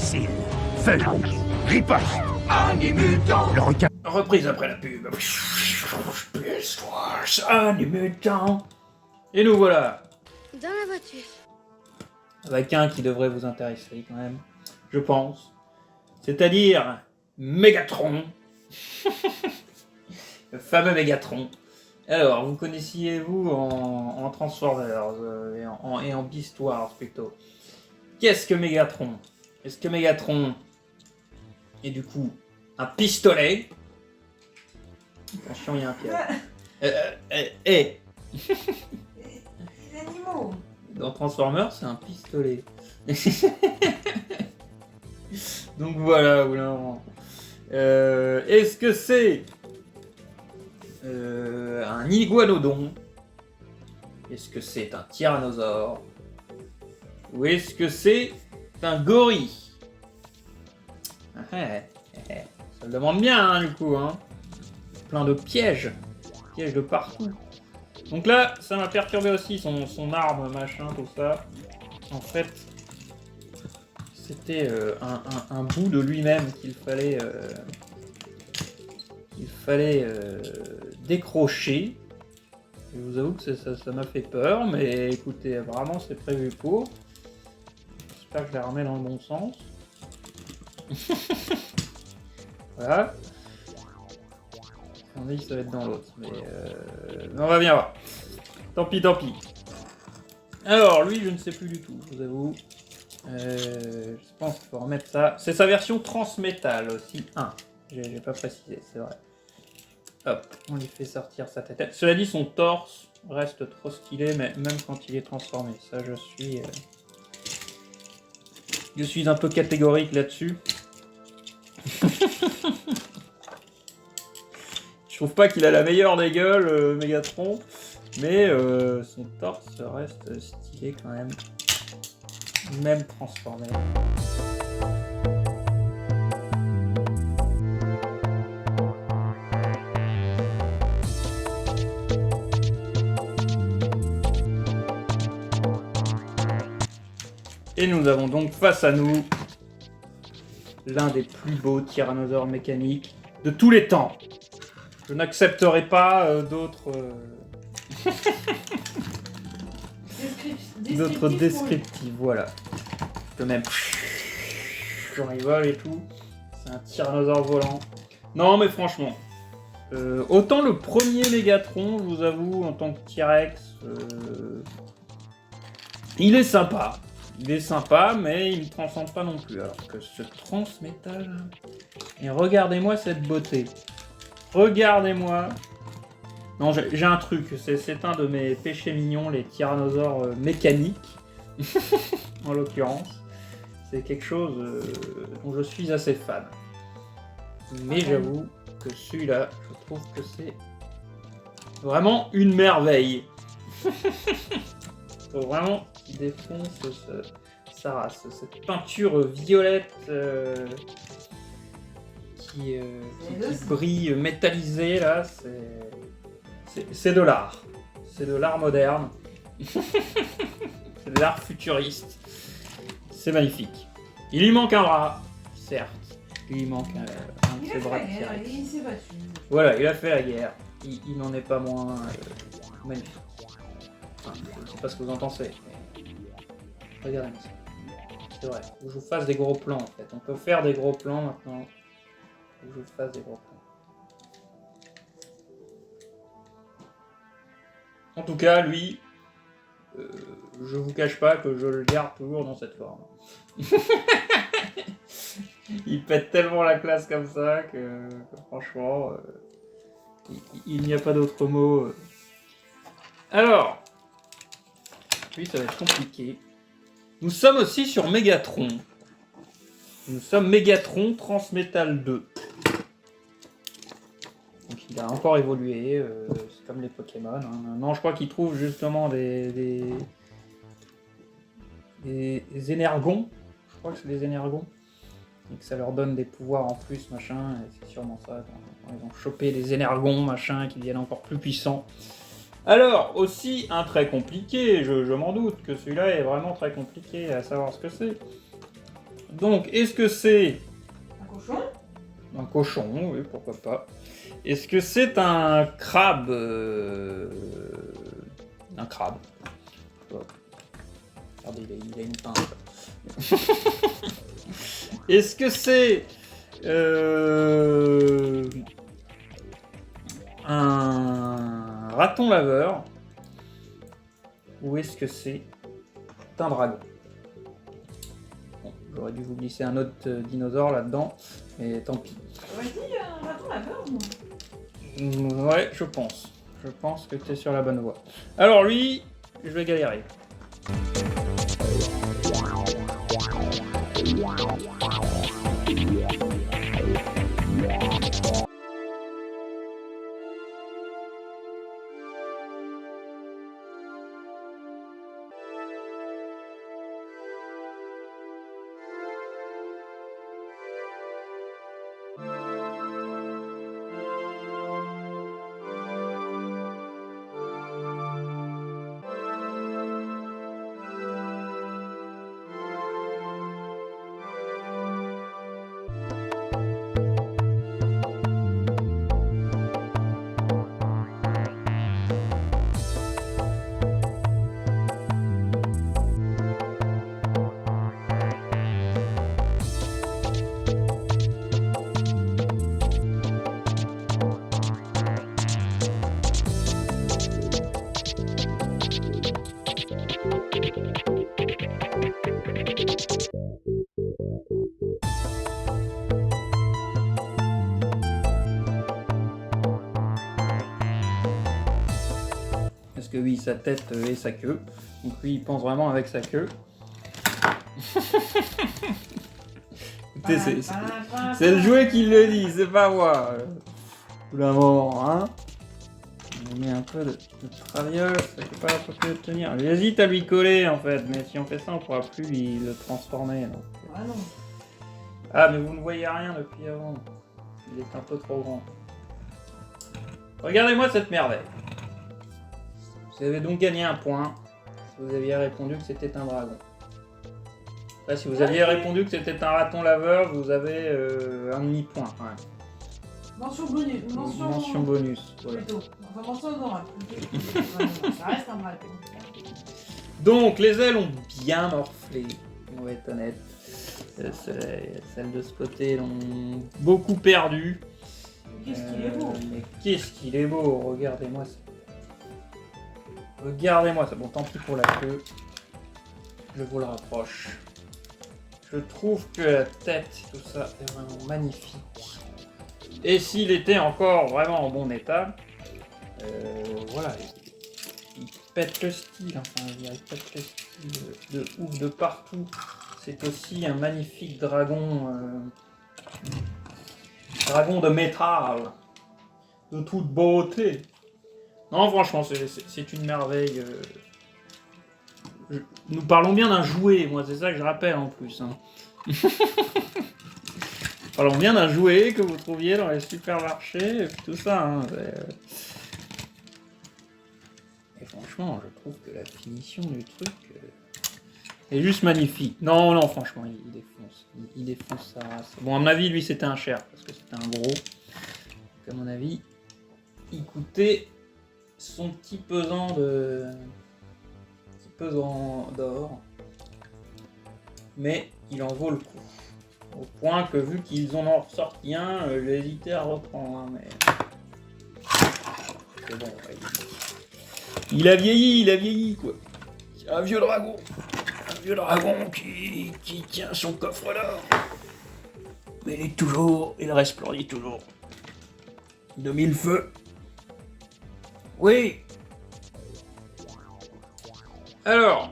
imbécile. Phalanx, riposte. Animutant. Le requin. Reprise après la pub. Animutant. Et nous voilà. Dans la voiture. Avec un qui devrait vous intéresser quand même, je pense. C'est-à-dire Megatron. Le fameux Megatron. Alors, vous connaissiez-vous en Transformers et en Beast Wars plutôt. Qu'est-ce que Megatron? Est-ce que Megatron est du coup un pistolet? Attention, il y a un piège. Les animaux. Dans Transformers, c'est un pistolet. Donc voilà, est-ce que c'est un iguanodon? Est-ce que c'est un tyrannosaure? Ou est-ce que c'est un gorille? Ça le demande bien, hein, du coup. Hein. Plein de pièges. Pièges de partout. Donc là, ça m'a perturbé aussi, son arme, machin, tout ça. En fait, c'était un bout de lui-même qu'il fallait décrocher. Je vous avoue que ça m'a fait peur, mais écoutez, vraiment c'est prévu pour. J'espère que je la remets dans le bon sens. Voilà. On dit que ça va être dans l'autre, mais on va bien voir. Tant pis. Alors, lui, je ne sais plus du tout, je vous avoue. Je pense qu'il faut remettre ça. C'est sa version transmétal aussi. 1. J'ai pas précisé, c'est vrai. Hop, on lui fait sortir sa tête. Cela dit, son torse reste trop stylé, mais même quand il est transformé. Ça, je suis un peu catégorique là-dessus. Je trouve pas qu'il a la meilleure des gueules, Megatron, mais son torse reste stylé quand même. Même transformé. Et nous avons donc face à nous l'un des plus beaux tyrannosaures mécaniques de tous les temps. Je n'accepterai pas d'autres descriptifs. Voilà. Je même je rigole et tout. C'est un tyrannosaure volant. Non mais franchement, autant le premier Megatron, je vous avoue, en tant que T-Rex, il est sympa. Il est sympa, mais il ne transcende pas non plus. Alors que ce transmétal... Et regardez-moi cette beauté. Regardez-moi. Non, j'ai un truc. C'est un de mes péchés mignons, les tyrannosaures mécaniques. En l'occurrence. C'est quelque chose dont je suis assez fan. Mais j'avoue que celui-là, je trouve que c'est vraiment une merveille. Vraiment, qui défonce sa race. Cette peinture violette qui brille métallisée là, c'est de l'art. C'est de l'art moderne. C'est de l'art futuriste. C'est magnifique. Il lui manque un bras, certes. Il lui manque un de ses bras de T-Rex. Il s'est battu. Voilà, il a fait la guerre. Il n'en est pas moins magnifique. Enfin, je sais pas ce que vous en pensez. Mais... regardez ça. C'est vrai. Faut que je vous fasse des gros plans en fait. On peut faire des gros plans maintenant. Faut que je vous fasse des gros plans. En tout cas, lui, je vous cache pas que je le garde toujours dans cette forme. Il pète tellement la classe comme ça que franchement, il n'y a pas d'autre mot. Alors, lui, ça va être compliqué. Nous sommes aussi sur Megatron. Nous sommes Megatron Transmétal 2. Donc il a encore évolué, c'est comme les Pokémon. Hein. Maintenant, je crois qu'il trouve justement des énergons. Je crois que c'est des énergons. Et que ça leur donne des pouvoirs en plus, machin. Et c'est sûrement ça. Quand ils ont chopé des énergons, machin, qui deviennent encore plus puissants. Alors, aussi un très compliqué, je m'en doute que celui-là est vraiment très compliqué à savoir ce que c'est. Donc, est-ce que c'est Un cochon? un cochon? Oui, pourquoi pas. Est-ce que c'est un crabe? Un crabe. Regardez, il a une pince. Est-ce que c'est un raton laveur? Ou est-ce que c'est un dragon? Bon, j'aurais dû vous glisser un autre dinosaure là-dedans, mais tant pis. J'aurais dit un raton laveur, moi. Ouais, je pense. Je pense que tu es sur la bonne voie. Alors lui, je vais galérer. Parce que oui, sa tête et sa queue. Donc lui, il pense vraiment avec sa queue. Écoutez, c'est le jouet qui le dit, c'est pas moi. Tout d'abord, hein. On met un peu de traviole, ça fait pas la possibilité de tenir. J'hésite à lui coller en fait, mais si on fait ça, on pourra plus le transformer. Donc. Ah non. Ah, mais vous ne voyez rien depuis avant. Il est un peu trop grand. Regardez-moi cette merveille. Vous avez donc gagné un point si vous aviez répondu que c'était un dragon. Là, si vous aviez répondu que c'était un raton laveur, vous avez un demi-point. Ouais. Mention bonus. Mention bonus. Voilà. Plutôt. Enfin, mention honorable. Ça reste un dragon. Donc, les ailes ont bien morflé, on va être honnête. Celles de ce côté l'ont beaucoup perdu. Qu'est-ce qu'il est beau. Mais qu'est-ce qu'il est beau, regardez-moi ça. Regardez-moi ça. Bon, tant pis pour la queue. Je vous le rapproche. Je trouve que la tête, tout ça, est vraiment magnifique. Et s'il était encore vraiment en bon état, voilà, il pète le style. Enfin, il pète le style de ouf de partout. C'est aussi un magnifique dragon, dragon de métal, de toute beauté. Non, franchement, c'est une merveille. Nous parlons bien d'un jouet, moi, c'est ça que je rappelle en plus. Hein. Parlons bien d'un jouet que vous trouviez dans les supermarchés, et puis tout ça. Hein. Et franchement, je trouve que la finition du truc est juste magnifique. Non, non, franchement, il défonce. Il défonce sa race. Bon, à mon avis, lui, c'était un cher, parce que c'était un gros. Donc, à mon avis, il coûtait son petit pesant d'or. Mais il en vaut le coup. Au point que vu qu'ils en ont ressorti un, j'ai hésité à reprendre. Hein, mais c'est bon, ouais, il a vieilli quoi. C'est un vieux dragon. Un vieux dragon qui tient son coffre d'or. Mais il resplendit toujours. De mille feux. Oui. Alors,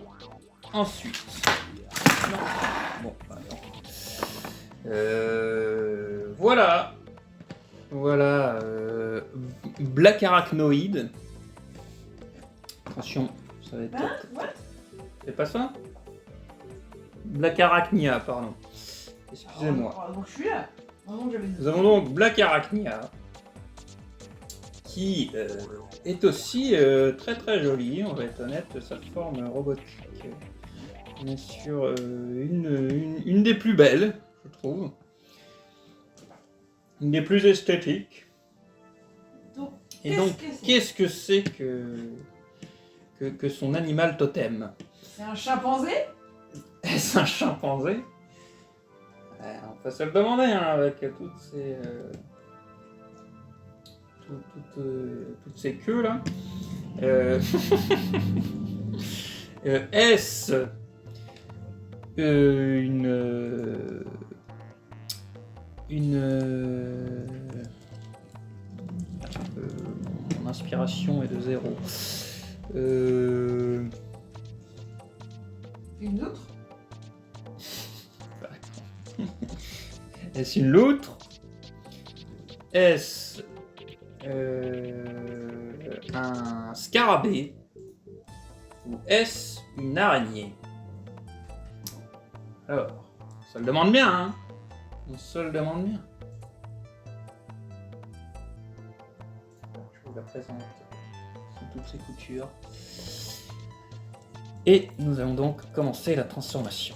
ensuite. Non. Bon, bah non. Voilà. Voilà. Black Arachnoid. Attention, ça va être. Hein? What? C'est pas ça? Black Arachnia, pardon. Excusez-moi. Donc je suis là. Nous avons donc Black Arachnia. Qui est aussi très très jolie, on va être honnête, sa forme robotique On est sur une des plus belles, je trouve. Une des plus esthétiques. Donc, Et donc, qu'est-ce que c'est que son animal totem? c'est un chimpanzé? Est-ce un chimpanzé? On peut se le demander, hein, avec toutes ces... toutes ces queues là. Est-ce mon inspiration est de 0. Une loutre? Est-ce une loutre? Est-ce un scarabée? Ou est-ce une araignée? Alors, on se le demande bien, hein? On se le demande bien. Je vous la présente sous toutes ses coutures. Et nous allons donc commencer la transformation.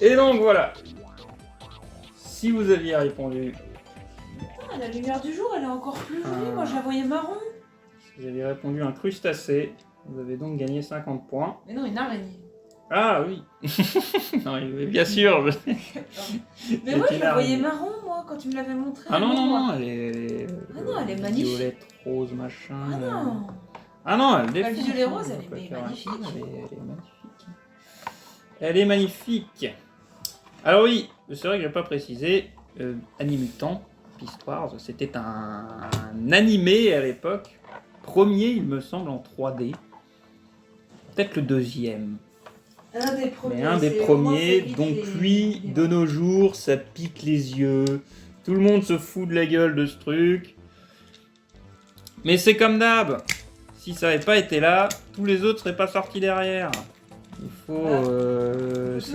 Et donc voilà. Si vous aviez répondu... Ah, la lumière du jour, elle est encore plus jolie. Moi, je la voyais marron. Si vous aviez répondu un crustacé, vous avez donc gagné 50 points. Mais non, une araignée. Ah oui. Non, mais bien sûr. Mais moi, je la voyais marron, moi, quand tu me l'avais montré. Ah non, non, elle est... Ah non, elle est magnifique. Violette, rose, machin. Ah non. Ah non, elle défonce. Le violet rose, elle est Elle magnifique. elle est magnifique. Elle est magnifique. Alors oui, c'est vrai que j'ai pas précisé, Animutant, Beast Wars, c'était un animé à l'époque, premier il me semble en 3D, peut-être le deuxième, Un des premiers. mais un des premiers, donc lui, de nos jours, ça pique les yeux, tout le monde se fout de la gueule de ce truc, mais c'est comme d'hab, si ça n'avait pas été là, tous les autres seraient pas sortis derrière. Il faut... Non,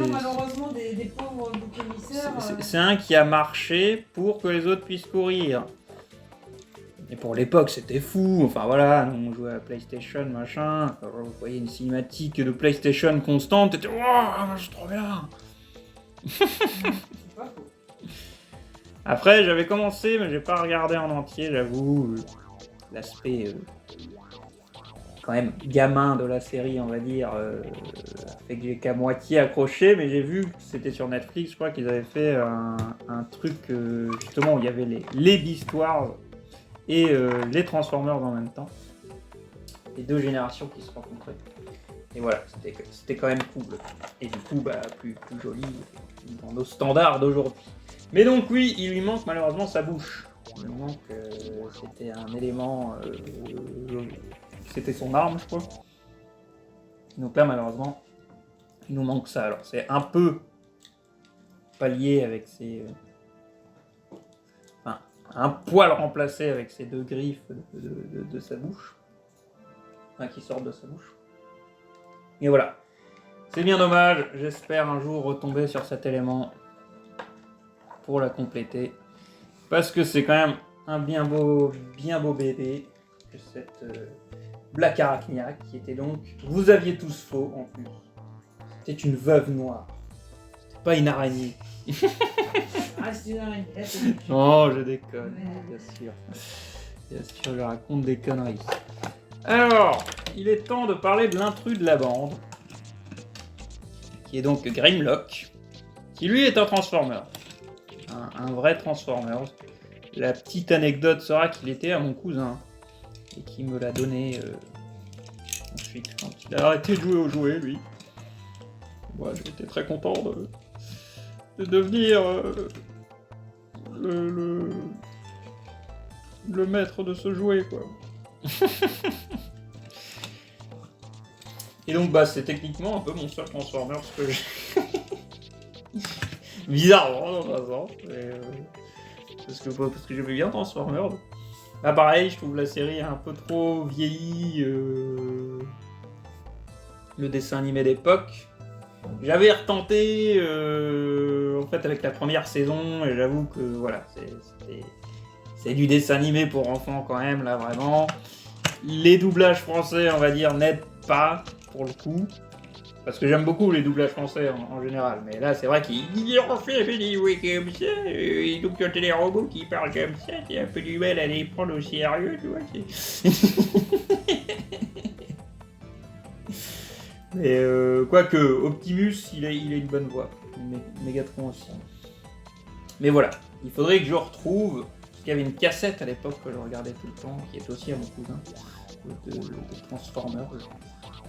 malheureusement, des pauvres boucs émissaires... C'est un qui a marché pour que les autres puissent courir. Et pour l'époque, c'était fou. Enfin voilà, on jouait à PlayStation, machin. Alors, vous voyez une cinématique de PlayStation constante, t'étais « Waouh, c'est trop bien !» C'est pas faux. Après, j'avais commencé, mais j'ai pas regardé en entier, j'avoue. L'aspect... quand même gamin de la série, on va dire, fait que j'ai qu'à moitié accroché, mais j'ai vu que c'était sur Netflix, je crois qu'ils avaient fait un truc justement où il y avait les Beast Wars et les Transformers en même temps. Les deux générations qui se rencontraient. Et voilà, c'était quand même cool. Et du coup, bah, plus joli dans nos standards d'aujourd'hui. Mais donc oui, il lui manque malheureusement sa bouche. Il lui manque, c'était un élément... c'était son arme, je crois. Donc là, malheureusement, il nous manque ça. Alors, c'est un peu pallié avec ses... Enfin, un poil remplacé avec ses deux griffes de sa bouche. Enfin, qui sortent de sa bouche. Et voilà. C'est bien dommage. J'espère un jour retomber sur cet élément pour la compléter. Parce que c'est quand même un bien beau bébé. Que cette... Black Arachnia, qui était donc... Vous aviez tous faux, en plus. C'était une veuve noire. C'était pas une araignée. Ah, c'est une araignée. Non, je déconne, bien sûr. Bien sûr, je raconte des conneries. Alors, il est temps de parler de l'intrus de la bande. Qui est donc Grimlock. qui lui est un Transformer. Un vrai Transformers. La petite anecdote sera qu'il était à mon cousin et qui me l'a donné ensuite quand il a arrêté de jouer aux jouets, lui. Moi, j'étais très content de devenir le maître de ce jouet, quoi. Et donc, bah, c'est techniquement un peu mon seul Transformers que j'ai. Bizarrement, dans un sens. Parce que j'aimais bien Transformers. Là, pareil, je trouve la série un peu trop vieillie. Le dessin animé d'époque. J'avais retenté en fait avec la première saison, et j'avoue que voilà, c'est du dessin animé pour enfants quand même, là vraiment. Les doublages français, on va dire, n'aident pas pour le coup. Parce que j'aime beaucoup les doublages français en général, mais là c'est vrai qu'ils ont fait des jouets comme ça, et donc quand t'as des robots qui parlent comme ça, t'as un peu du mal à les prendre au sérieux, tu vois. Mais quoique, Optimus, il a une bonne voix, Megatron aussi. Mais voilà, il faudrait que je retrouve, parce qu'il y avait une cassette à l'époque que je regardais tout le temps, qui était aussi à mon cousin, de Transformers.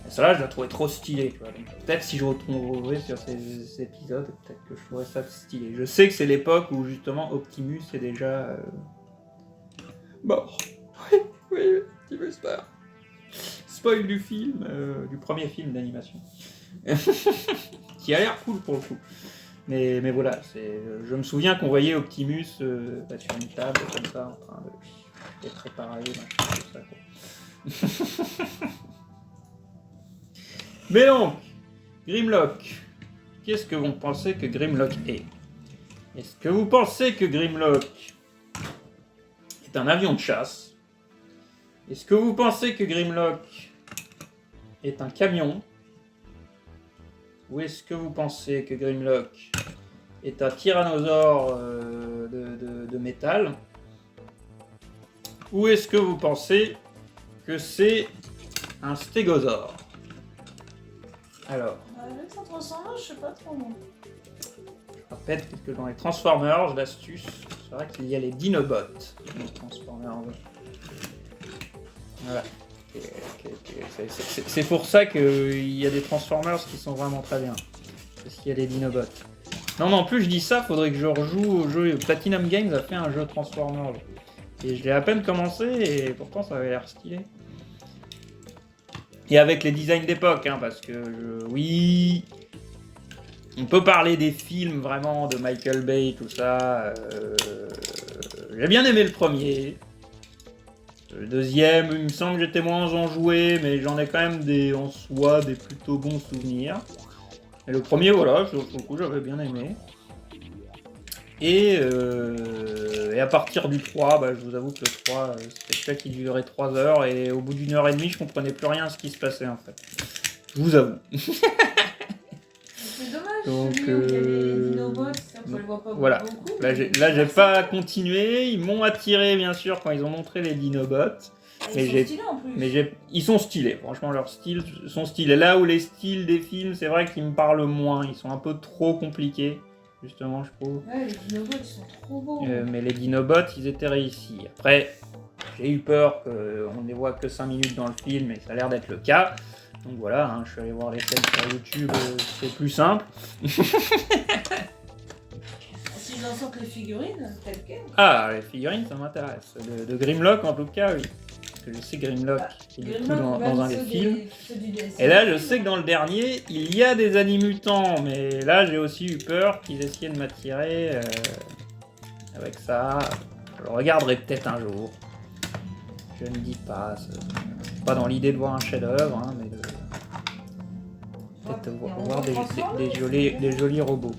Et ça là, je la trouvais trop stylée, tu vois. Donc, peut-être si je retrouverais sur ces épisodes, peut-être que je trouverais ça stylé. Je sais que c'est l'époque où justement Optimus est déjà mort. Oui, Optimus meurt. Spoil du film, du premier film d'animation. Qui a l'air cool pour le coup. Mais voilà, je me souviens qu'on voyait Optimus sur une table comme ça, en train d'être préparé, machin, tout ça, quoi. Mais donc, Grimlock, qu'est-ce que vous pensez que Grimlock est? Est-ce que vous pensez que Grimlock est un avion de chasse? Est-ce que vous pensez que Grimlock est un camion? Ou est-ce que vous pensez que Grimlock est un tyrannosaure de métal? Ou est-ce que vous pensez que c'est un stégosaure? Alors, Avec son Transformers, je sais pas trop moi. je rappelle que dans les Transformers, l'astuce, c'est vrai qu'il y a les Dinobots dans les Transformers. Voilà. C'est pour ça qu'il y a des Transformers qui sont vraiment très bien. Parce qu'il y a des Dinobots. Non, mais en plus, je dis ça, faudrait que je rejoue au jeu. Platinum Games a fait un jeu Transformers. Et je l'ai à peine commencé, et pourtant ça avait l'air stylé. Et avec les designs d'époque, hein, parce que oui, on peut parler des films vraiment de Michael Bay, tout ça. J'ai bien aimé le premier. Le deuxième, il me semble que j'étais moins enjoué, mais j'en ai quand même en soi des plutôt bons souvenirs. Et le premier, voilà, sur le coup, j'avais bien aimé. Et à partir du 3, bah, je vous avoue que le 3, c'était celui qui durait 3 heures, et au bout d'une heure et demie, je comprenais plus rien à ce qui se passait en fait. Je vous avoue. C'est dommage, Donc, celui où il y a les Dinobots, ça, on le voit pas voilà. beaucoup. Là, j'ai pas continué. Ils m'ont attiré, bien sûr, quand ils ont montré les Dinobots. Ils sont stylés en plus. Ils sont stylés. Franchement, leurs styles sont stylés. Là où les styles des films, c'est vrai qu'ils me parlent moins. Ils sont un peu trop compliqués, justement, je trouve. Ouais, les Dinobots, ils sont trop beaux. Mais les Dinobots, ils étaient réussis. Après, j'ai eu peur qu'on ne les voit que 5 minutes dans le film, et ça a l'air d'être le cas. Donc voilà, hein, je suis allé voir les scènes sur YouTube, c'est plus simple. Si j'en sorte les figurines, tel quel. Ah, les figurines, ça m'intéresse. De Grimlock, en tout cas, oui. Parce que je sais Grimlock, il est tout dans un des films. Et là, je sais que dans le dernier, il y a des animutants, mais là, j'ai aussi eu peur qu'ils essayaient de m'attirer avec ça. Je le regarderai peut-être un jour. Je ne dis pas, c'est pas dans l'idée de voir un chef-d'œuvre, hein, mais peut-être voir des jolis robots.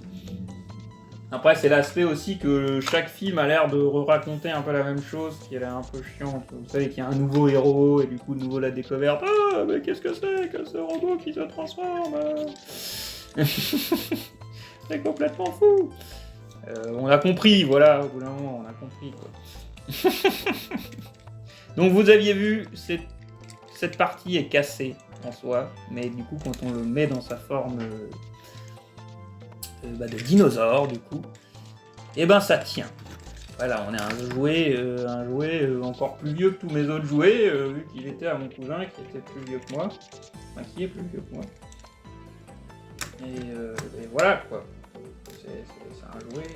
Après, c'est l'aspect aussi que chaque film a l'air de raconter un peu la même chose, qui a l'air un peu chiant. Vous savez qu'il y a un nouveau héros, et du coup, de nouveau la découverte. Ah, mais qu'est-ce que c'est que ce robot qui se transforme? C'est complètement fou. On a compris, voilà, au bout d'un moment, on a compris, quoi. Donc, vous aviez vu, cette partie est cassée en soi, mais du coup, quand on le met dans sa forme de dinosaures du coup. Et ben ça tient. Voilà, on a un jouet encore plus vieux que tous mes autres jouets, vu qu'il était à mon cousin qui était plus vieux que moi. Enfin, qui est plus vieux que moi. Et voilà quoi. C'est un jouet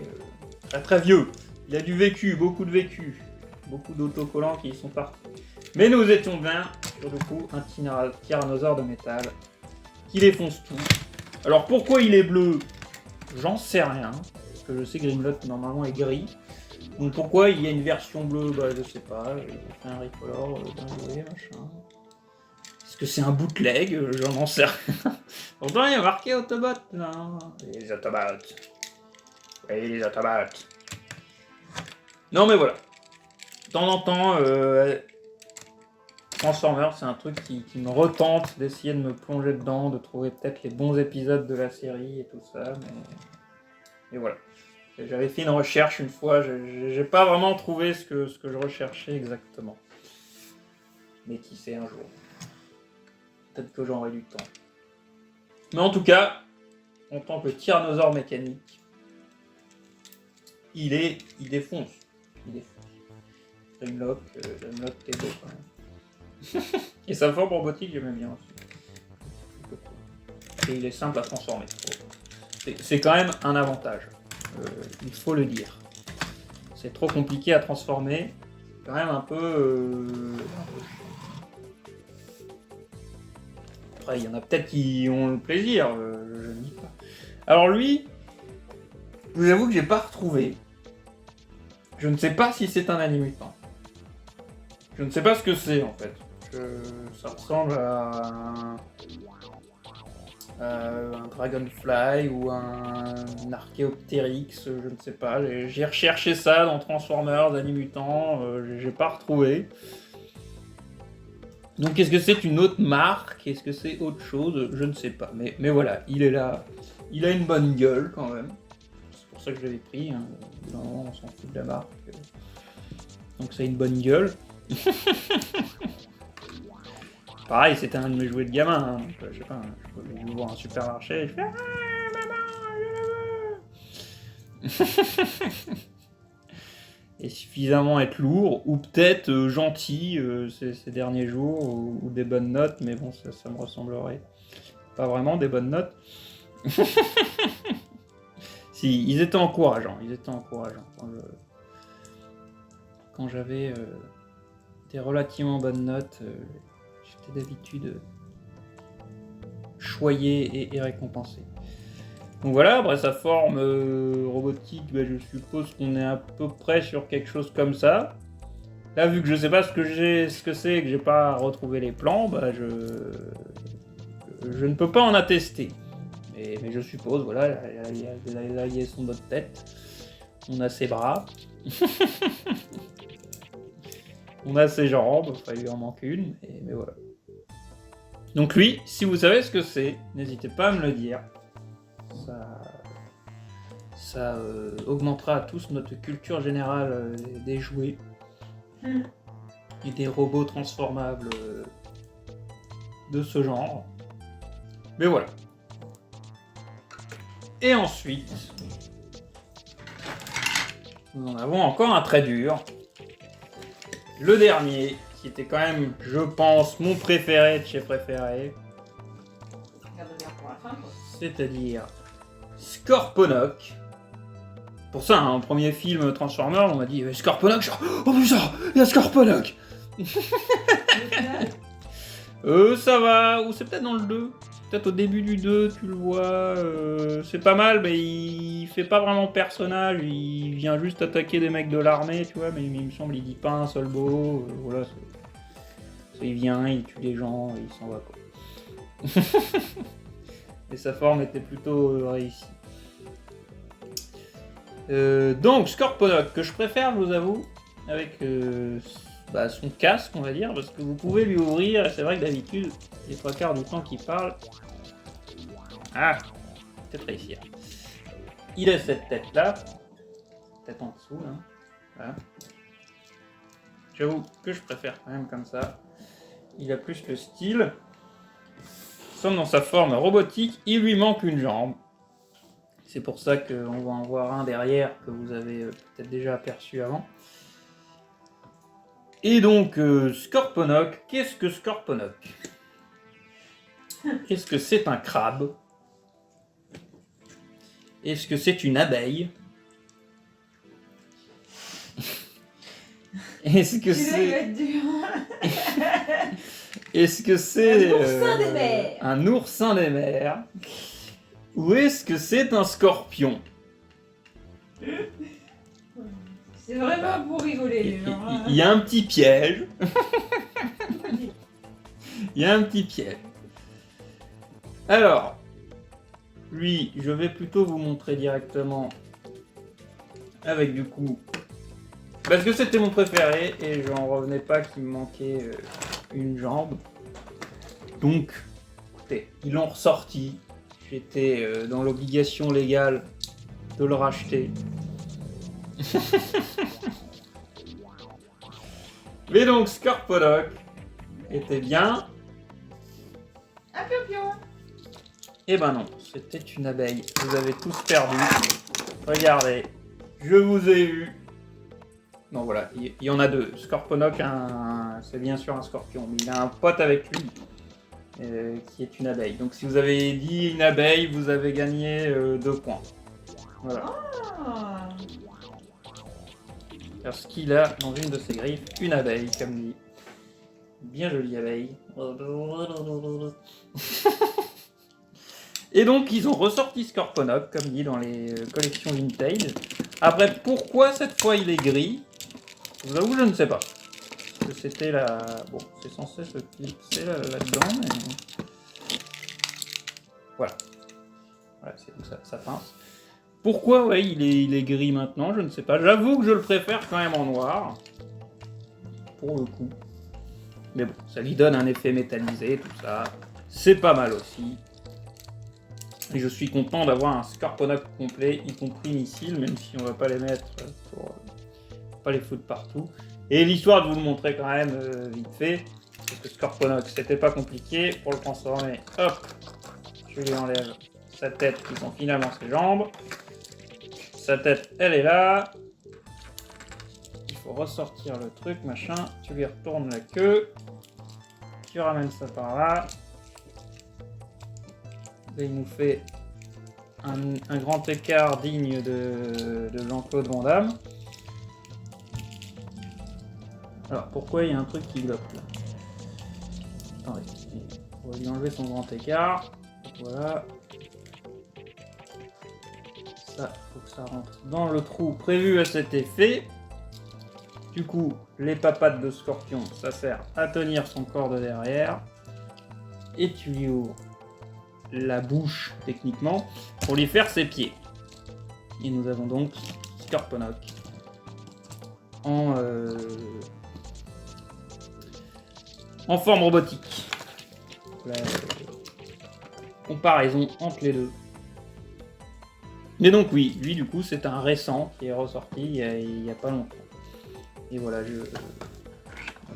très très vieux. Il a du vécu, beaucoup de vécu. Beaucoup d'autocollants qui y sont partis. Mais nous étions bien sur du coup un tyrannosaure de métal qui défonce tout. Alors pourquoi il est bleu? J'en sais rien. Parce que je sais que Grimlock normalement est gris. Donc pourquoi il y a une version bleue? Bah je sais pas. Ils ont fait un recolor d'un jouet, machin. Est-ce que c'est un bootleg? J'en sais rien. Pourtant il y a marqué Autobot. Non. Les Autobots. Oui, les Autobots. Non mais voilà. De temps en temps, Transformers, c'est un truc qui me retente d'essayer de me plonger dedans, de trouver peut-être les bons épisodes de la série et tout ça, mais voilà. J'avais fait une recherche une fois, j'ai pas vraiment trouvé ce que je recherchais exactement. Mais qui sait un jour. Peut-être que j'aurai du temps. Mais en tout cas, en tant que tyrannosaure mécanique, il défonce. Il défonce. Grimlock, t'es beau quand même. Et sa forme robotique, j'aime bien aussi. Et il est simple à transformer. C'est quand même un avantage. Il faut le dire. C'est trop compliqué à transformer. C'est quand même un peu... Après, il y en a peut-être qui ont le plaisir. Je ne dis pas. Alors lui, je vous avoue que j'ai pas retrouvé. Je ne sais pas si c'est un animutant. Je ne sais pas ce que c'est en fait. Ça ressemble à un Dragonfly ou un Archaeopteryx, je ne sais pas. J'ai recherché ça dans Transformers, Animutants, j'ai pas retrouvé. Donc est-ce que c'est une autre marque? Est-ce que c'est autre chose? Je ne sais pas. Mais voilà, il est là. Il a une bonne gueule quand même. C'est pour ça que je l'avais pris. Hein. Non, on s'en fout de la marque. Donc ça a une bonne gueule. Pareil, c'était un de mes jouets de gamin, hein, donc je sais pas, je vais voir un supermarché et je fais « Ah, maman, je le veux !» Et suffisamment être lourd, ou peut-être gentil ces derniers jours, ou des bonnes notes, mais bon, ça me ressemblerait pas vraiment des bonnes notes. Si, ils étaient encourageants, Quand j'avais des relativement bonnes notes, j'étais d'habitude choyé et récompensé. Donc voilà, après sa forme robotique, je suppose qu'on est à peu près sur quelque chose comme ça. Là, vu que je sais pas ce que c'est et que j'ai pas retrouvé les plans, je ne peux pas en attester. Mais je suppose, voilà, là, il y a son autre tête. On a ses bras. On a ses jambes, enfin il lui en manque une, mais voilà. Donc lui, si vous savez ce que c'est, n'hésitez pas à me le dire. Ça augmentera à tous notre culture générale des jouets et des robots transformables de ce genre. Mais voilà. Et ensuite, nous en avons encore un très dur. Le dernier, qui était quand même, je pense, mon préféré de chez préféré. C'est-à-dire Scorponok. Pour ça, en premier film Transformers, on m'a dit Scorponok, genre, oh putain, il y a Scorponok. Ça va, ou c'est peut-être dans le 2. Peut-être au début du 2, tu le vois, c'est pas mal, mais il fait pas vraiment personnage, il vient juste attaquer des mecs de l'armée, tu vois, mais il me semble il dit pas un seul mot, voilà, il vient, il tue des gens, et il s'en va, quoi. Et sa forme était plutôt réussie. Donc, Scorponok, que je préfère, je vous avoue, avec son casque, on va dire, parce que vous pouvez lui ouvrir, et c'est vrai que d'habitude, les 3/4 du temps qu'il parle... Ah, peut-être réussir. Il a cette tête-là, tête en dessous, là. Voilà. J'avoue que je préfère quand même comme ça. Il a plus le style. Nous sommes dans sa forme robotique, il lui manque une jambe. C'est pour ça qu'on va en voir un derrière que vous avez peut-être déjà aperçu avant. Et donc, Scorponok, qu'est-ce que Scorponok? Est-ce que c'est un crabe? Est-ce que c'est une abeille? Est-ce que Celui-là, il va c'est... être dur. Est-ce que c'est... Un oursin des mers. Un oursin des mers? Ou est-ce que c'est un scorpion? C'est vraiment pour rigoler, les gens. Il y a un petit piège. Il y a un petit piège. Alors, lui, je vais plutôt vous montrer directement avec du coup... Parce que c'était mon préféré et j'en revenais pas qu'il me manquait une jambe. Donc, écoutez, ils l'ont ressorti. J'étais dans l'obligation légale de le racheter. Mais donc, Scorponok était bien. Un pion-pion. Eh ben non, c'était une abeille. Vous avez tous perdu. Regardez, je vous ai eu. Non, voilà, il y en a deux. Scorponok, c'est bien sûr un scorpion, mais il a un pote avec lui qui est une abeille. Donc si vous avez dit une abeille, vous avez gagné 2 points. Voilà. Ah. Parce qu'il a dans une de ses griffes une abeille, comme lui. Bien jolie abeille. Et donc ils ont ressorti Scorponok, comme dit dans les collections vintage. Après, pourquoi cette fois il est gris? Je vous avoue, je ne sais pas. Parce que c'était la... Bon, c'est censé se clipser là-dedans, mais... Voilà. Voilà, c'est où ça pince. Pourquoi, ouais, il est gris maintenant? Je ne sais pas. J'avoue que je le préfère quand même en noir. Pour le coup. Mais bon, ça lui donne un effet métallisé, tout ça. C'est pas mal aussi. Et je suis content d'avoir un Scorponok complet, y compris missile, même si on va pas les mettre pour pas les foutre partout. Et l'histoire de vous le montrer quand même vite fait, parce que Scorponok c'était pas compliqué pour le transformer. Hop, je lui enlève sa tête qui sont finalement ses jambes. Sa tête elle est là. Il faut ressortir le truc, machin. Tu lui retournes la queue. Tu ramènes ça par là. Et il nous fait un grand écart digne de Jean-Claude Van Damme. Alors, pourquoi il y a un truc qui bloque là? Attendez, on va lui enlever son grand écart. Voilà. Ça, faut que ça rentre dans le trou prévu à cet effet. Du coup, les papates de scorpion, ça sert à tenir son corps de derrière. Et tu lui ouvres la bouche, techniquement, pour lui faire ses pieds. Et nous avons donc Scorponok en forme robotique. La comparaison entre les deux. Mais donc oui, lui du coup c'est un récent qui est ressorti il y a pas longtemps. Et voilà,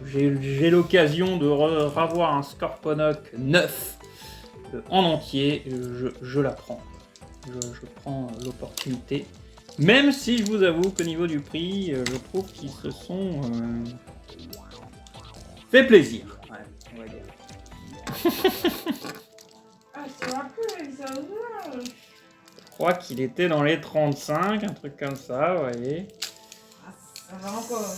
j'ai l'occasion de revoir un Scorponok neuf en entier. Je la prends. Je prends l'opportunité. Même si je vous avoue qu'au niveau du prix, je trouve qu'ils se sont fait plaisir. Ouais, on va dire. Ah, c'est rappelé avec ça. Je crois qu'il était dans les 35, un truc comme ça, vous voyez. Ah, ça va encore.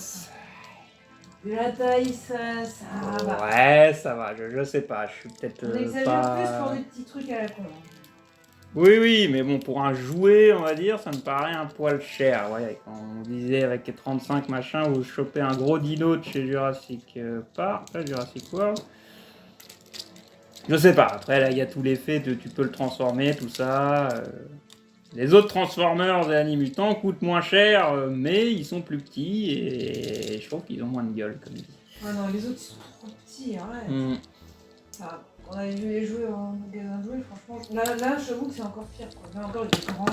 De la taille, ça va. Ouais, ça va, je sais pas, je suis peut-être On exagère plus pour des petits trucs à la con. Oui, mais bon, pour un jouet, on va dire, ça me paraît un poil cher. Ouais, quand on disait avec les 35 machins, vous chopez un gros dino de chez Jurassic Park, Jurassic World. Je sais pas, après là, il y a tout l'effet, tu peux le transformer, tout ça. Les autres Transformers et Animutants coûtent moins cher, mais ils sont plus petits et je trouve qu'ils ont moins de gueule, comme dit. Ah non, les autres ils sont trop petits, arrête. Ah, on avait vu les jouets en magasin de jouets, franchement. Là j'avoue que c'est encore pire, quoi. Là encore, il est grand.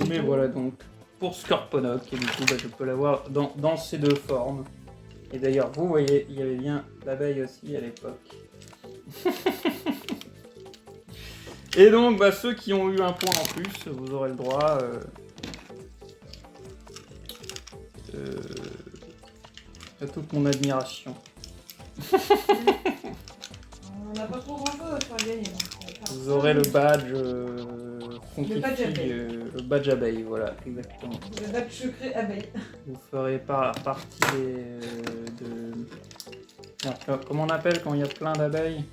Mais voilà donc pour Scorponok, et du coup je peux l'avoir dans ces deux formes. Et d'ailleurs, vous voyez, il y avait bien l'abeille aussi à l'époque. Et donc, bah, ceux qui ont eu un point en plus, vous aurez le droit à toute mon admiration. On n'a pas trop grand chose à faire gagner. Vous aurez le badge Le badge abeille. le badge abeille, voilà, exactement. Le badge secret abeille. Vous ferez partie de... Merde, comment on appelle quand il y a plein d'abeilles?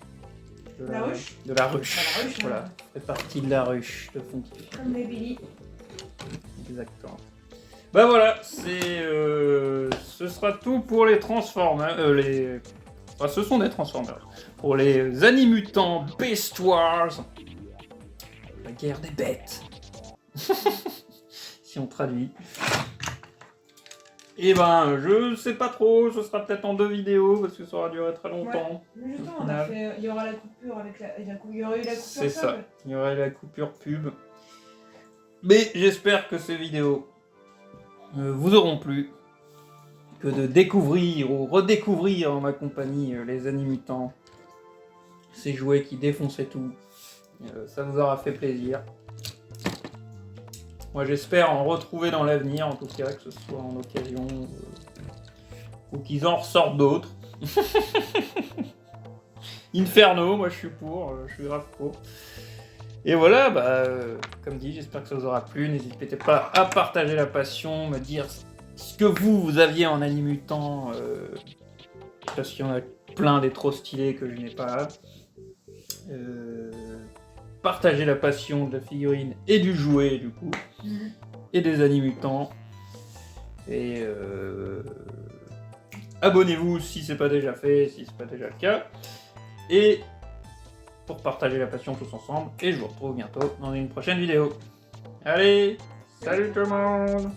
La ruche. De la ruche. La ruche, Voilà, hein. vous ferez partie de la ruche de Fonky. Comme les Billy. Exactement. Bah voilà, ce sera tout pour les Transformers. Enfin, ce sont des Transformers. Pour les Animutants Beast Wars. La guerre des bêtes. Si on traduit. Et ben, je sais pas trop, ce sera peut-être en 2 vidéos parce que ça aura duré très longtemps. Mais justement, Au on a final. fait, il y aura la coupure avec il y aurait eu la coupure. C'est ça, seule. il y aurait la coupure pub. Mais j'espère que ces vidéos vous auront plu. Que de découvrir ou redécouvrir en ma compagnie les Animutants. Ces jouets qui défonçaient tout. Ça vous aura fait plaisir. Moi j'espère en retrouver dans l'avenir, en tout cas, que ce soit en occasion ou qu'ils en ressortent d'autres. Inferno, moi je suis pour, je suis grave pour. Et voilà, bah, comme dit, j'espère que ça vous aura plu. N'hésitez pas à partager la passion, me dire ce que vous aviez en Animutant, parce qu'il y en a plein des trop stylés que je n'ai pas. Partagez la passion de la figurine et du jouet, du coup, et des Animutants. Et abonnez-vous si c'est pas déjà fait, si c'est pas déjà le cas. Et pour partager la passion tous ensemble. Et je vous retrouve bientôt dans une prochaine vidéo. Allez, salut tout le monde!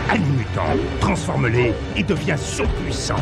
Animutant, transforme-les et deviens surpuissant.